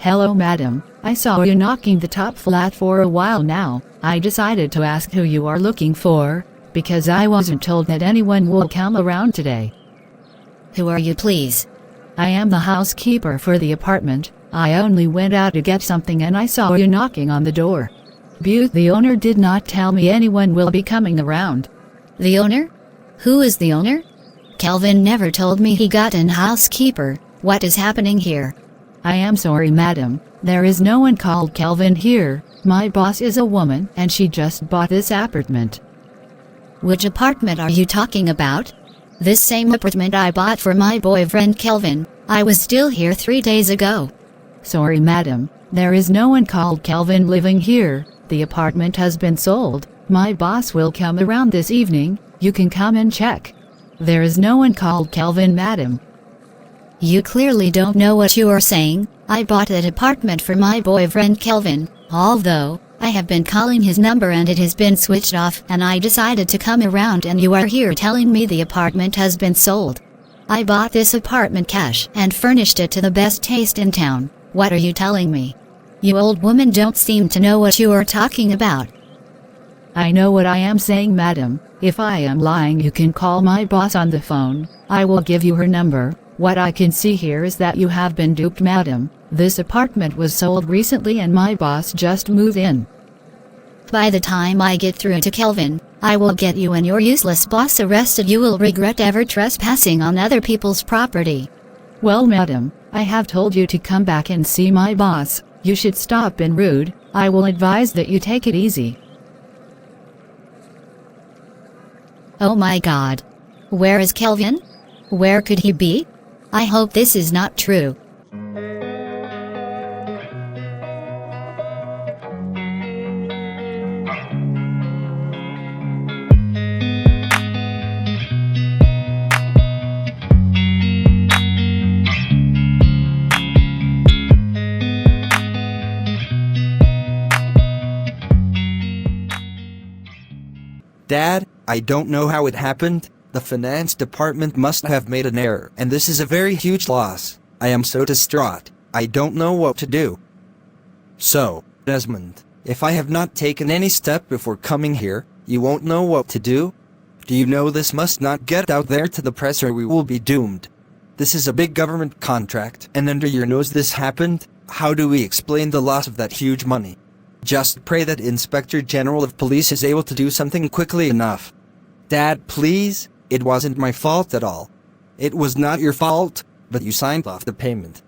Hello madam, I saw you knocking the top flat for a while now. I decided to ask who you are looking for, because I wasn't told that anyone will come around today. Who are you, please? I am the housekeeper for the apartment. I only went out to get something and I saw you knocking on the door. The owner did not tell me anyone will be coming around. The owner? Who is the owner? Kelvin never told me he got an housekeeper. What is happening here? I am sorry madam, there is no one called Kelvin here. My boss is a woman and she just bought this apartment. Which apartment are you talking about? This same apartment I bought for my boyfriend Kelvin. I was still here 3 days ago. Sorry madam, there is no one called Kelvin living here. The apartment has been sold. My boss will come around this evening. You can come and check. There is no one called Kelvin madam. You clearly don't know what you are saying. I bought that apartment for my boyfriend Kelvin, although I have been calling his number and it has been switched off, and I decided to come around and you are here telling me the apartment has been sold. I bought this apartment cash and furnished it to the best taste in town. What are you telling me? You old woman don't seem to know what you are talking about. I know what I am saying madam. If I am lying you can call my boss on the phone. I will give you her number. What I can see here is that you have been duped madam. This apartment was sold recently and my boss just moved in. By the time I get through to Kelvin, I will get you and your useless boss arrested. You will regret ever trespassing on other people's property. Well madam, I have told you to come back and see my boss. You should stop being rude. I will advise that you take it easy. Oh my God. Where is Kelvin? Where could he be? I hope this is not true. Dad, I don't know how it happened. The finance department must have made an error, and this is a very huge loss. I am so distraught. I don't know what to do. So, Desmond, if I have not taken any step before coming here, you won't know what to do? Do you know this must not get out there to the press or we will be doomed? This is a big government contract, and under your nose this happened? How do we explain the loss of that huge money? Just pray that Inspector General of Police is able to do something quickly enough. Dad, please? It wasn't my fault at all. It was not your fault, but you signed off the payment.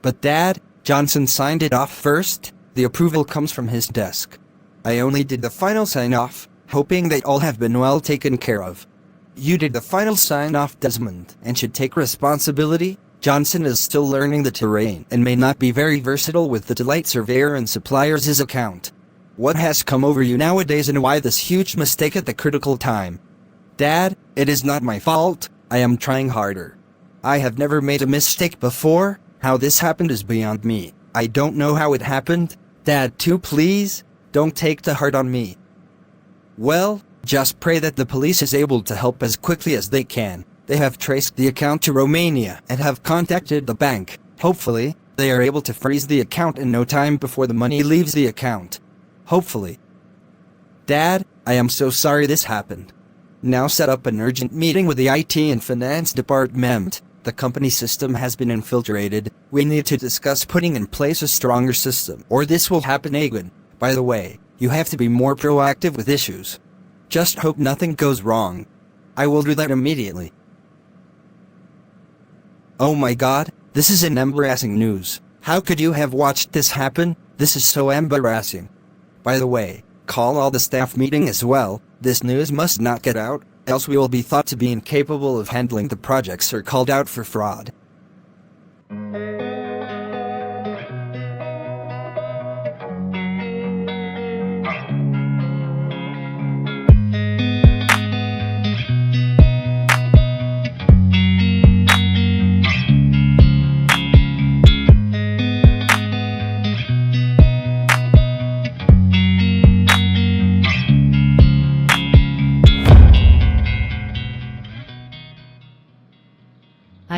But Dad, Johnson signed it off first. The approval comes from his desk. I only did the final sign-off, hoping that all have been well taken care of. You did the final sign-off, Desmond, and should take responsibility. Johnson is still learning the terrain and may not be very versatile with the Delight Surveyor and Suppliers' account. What has come over you nowadays and why this huge mistake at the critical time? Dad, it is not my fault. I am trying harder. I have never made a mistake before. How this happened is beyond me. I don't know how it happened. Dad, too, please. Don't take to heart on me. Well, just pray that the police is able to help as quickly as they can. They have traced the account to Romania and have contacted the bank. Hopefully, they are able to freeze the account in no time before the money leaves the account. Hopefully. Dad, I am so sorry this happened. Now set up an urgent meeting with the IT and Finance Department. The company system has been infiltrated. We need to discuss putting in place a stronger system, or this will happen again. By the way, you have to be more proactive with issues. Just hope nothing goes wrong. I will do that immediately. Oh my God, this is an embarrassing news. How could you have watched this happen? This is so embarrassing. By the way, call all the staff meeting as well. This news must not get out, else we will be thought to be incapable of handling the projects or called out for fraud.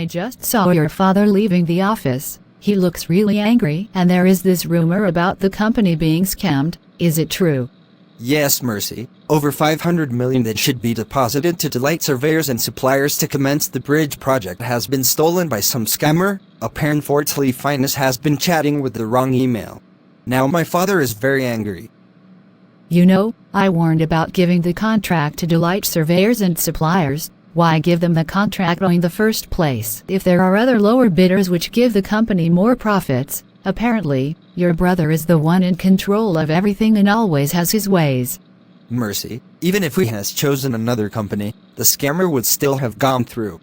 I just saw your father leaving the office. He looks really angry, and there is this rumor about the company being scammed. Is it true? Yes, Mercy. Over 500 million that should be deposited to Delight Surveyors and Suppliers to commence the bridge project has been stolen by some scammer. Apparently Finance has been chatting with the wrong email. Now my father is very angry. You know, I warned about giving the contract to Delight Surveyors and Suppliers. Why give them the contract in the first place if there are other lower bidders which give the company more profits? Apparently, your brother is the one in control of everything and always has his ways. Mercy, even if we has chosen another company, the scammer would still have gone through.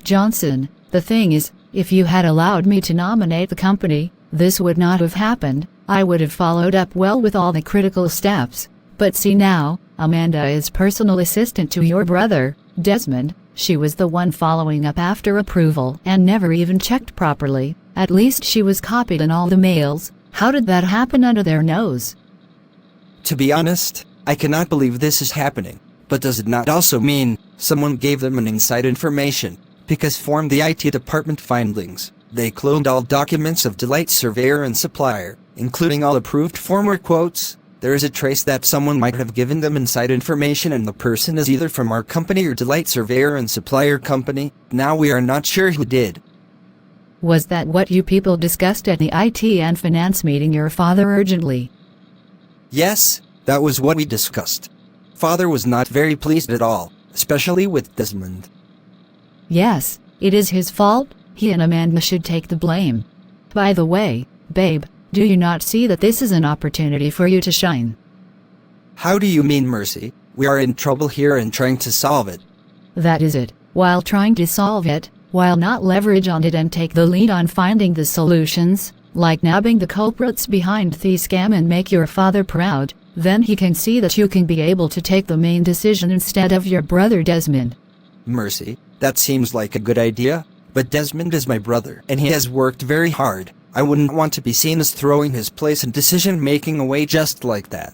Johnson, the thing is, if you had allowed me to nominate the company, this would not have happened. I would have followed up well with all the critical steps. But see now, Amanda is personal assistant to your brother, Desmond. She was the one following up after approval and never even checked properly. At least she was copied in all the mails. How did that happen under their nose? To be honest, I cannot believe this is happening. But does it not also mean someone gave them an inside information? Because from the IT department findings, they cloned all documents of Delight Surveyor and Supplier, including all approved former quotes. There is a trace that someone might have given them inside information, and the person is either from our company or Delight Surveyor and Supplier company. Now we are not sure who did. Was that what you people discussed at the IT and finance meeting your father urgently? Yes, that was what we discussed. Father was not very pleased at all, especially with Desmond. Yes, it is his fault. He and Amanda should take the blame. By the way, babe, do you not see that this is an opportunity for you to shine? How do you mean, Mercy? We are in trouble here and trying to solve it. That is it. While trying to solve it, while not leverage on it and take the lead on finding the solutions, like nabbing the culprits behind the scam and make your father proud, then he can see that you can be able to take the main decision instead of your brother Desmond. Mercy, that seems like a good idea, but Desmond is my brother and he has worked very hard. I wouldn't want to be seen as throwing his place in decision-making away just like that.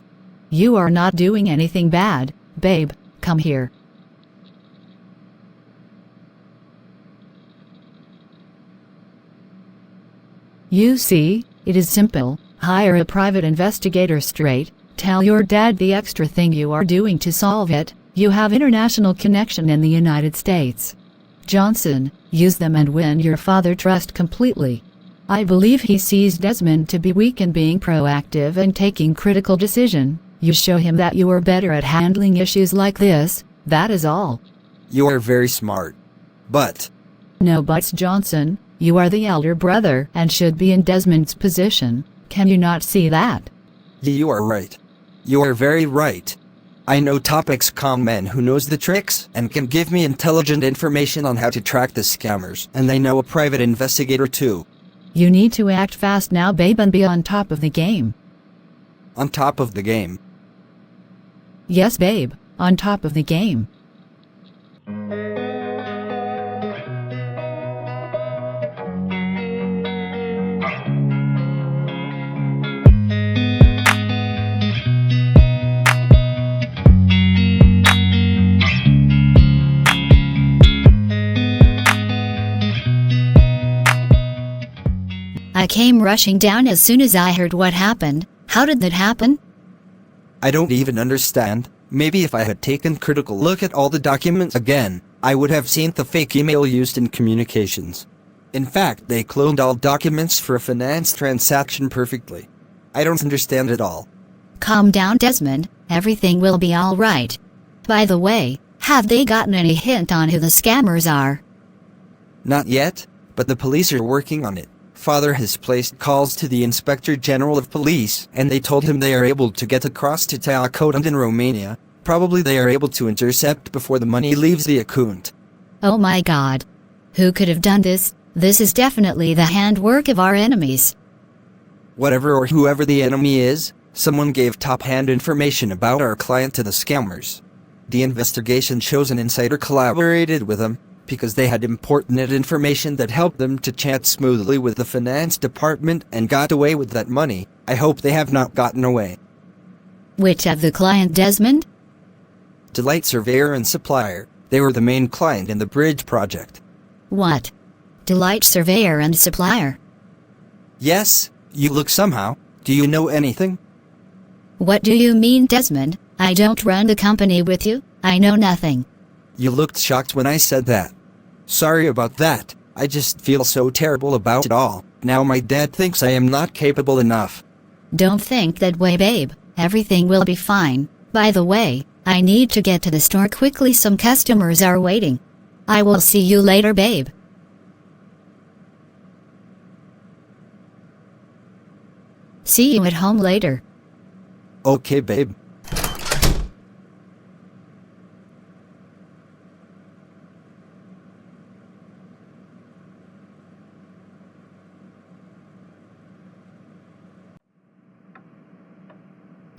You are not doing anything bad, babe. Come here. You see, it is simple. Hire a private investigator straight. Tell your dad the extra thing you are doing to solve it. You have international connection in the United States. Johnson, use them and win your father trust completely. I believe he sees Desmond to be weak in being proactive and taking critical decision. You show him that you are better at handling issues like this, that is all. You are very smart. But... No buts, Johnson. You are the elder brother and should be in Desmond's position. Can you not see that? You are right. You are very right. I know topics calm men who knows the tricks and can give me intelligent information on how to track the scammers, and I know a private investigator too. You need to act fast now, babe, and be on top of the game. On top of the game? Yes, babe, on top of the game. I came rushing down as soon as I heard what happened. How did that happen? I don't even understand. Maybe if I had taken critical look at all the documents again, I would have seen the fake email used in communications. In fact, they cloned all documents for a finance transaction perfectly. I don't understand it all. Calm down, Desmond. Everything will be all right. By the way, have they gotten any hint on who the scammers are? Not yet, but the police are working on it. Father has placed calls to the Inspector General of Police, and they told him they are able to get across to Taiacoda in Romania. Probably they are able to intercept before the money leaves the account. Oh my god. Who could have done this? This is definitely the handwork of our enemies. Whatever or whoever the enemy is, someone gave top-hand information about our client to the scammers. The investigation shows an insider collaborated with them, because they had important information that helped them to chat smoothly with the finance department and got away with that money. I hope they have not gotten away. Which of the client, Desmond? Delight Surveyor and Supplier. They were the main client in the bridge project. What? Delight Surveyor and Supplier? Yes, you look somehow. Do you know anything? What do you mean, Desmond? I don't run the company with you. I know nothing. You looked shocked when I said that. Sorry about that. I just feel so terrible about it all. Now my dad thinks I am not capable enough. Don't think that way, babe. Everything will be fine. By the way, I need to get to the store quickly. Some customers are waiting. I will see you later, babe. See you at home later. Okay, babe.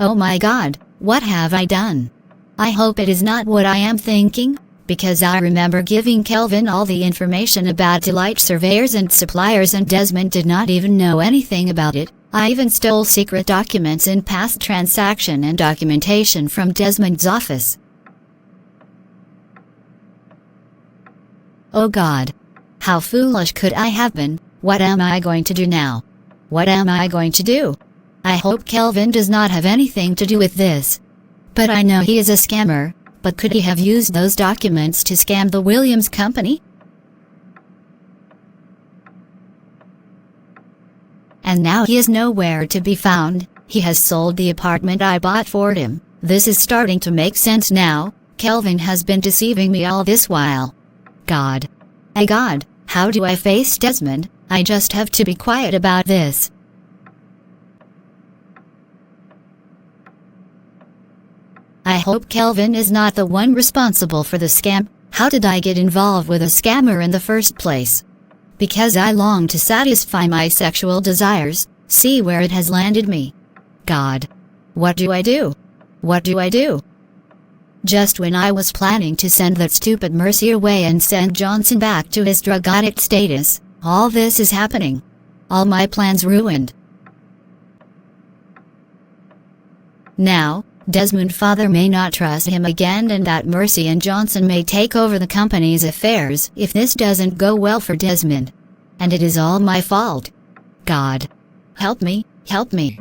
Oh my God, what have I done? I hope it is not what I am thinking, because I remember giving Kelvin all the information about Delight surveyors and suppliers and Desmond did not even know anything about it. I even stole secret documents in past transaction and documentation from Desmond's office. Oh God. How foolish could I have been? What am I going to do now? What am I going to do? I hope Kelvin does not have anything to do with this. But I know he is a scammer, but could he have used those documents to scam the Williams company? And now he is nowhere to be found. He has sold the apartment I bought for him. This is starting to make sense now. Kelvin has been deceiving me all this while. God. Oh God, how do I face Desmond? I just have to be quiet about this. I hope Kelvin is not the one responsible for the scam. How did I get involved with a scammer in the first place? Because I long to satisfy my sexual desires. See where it has landed me. God. What do I do? What do I do? Just when I was planning to send that stupid Mercy away and send Johnson back to his drug addict status, all this is happening. All my plans ruined. Now, Desmond's father may not trust him again and that Mercy and Johnson may take over the company's affairs if this doesn't go well for Desmond. And it is all my fault. God. Help me, help me.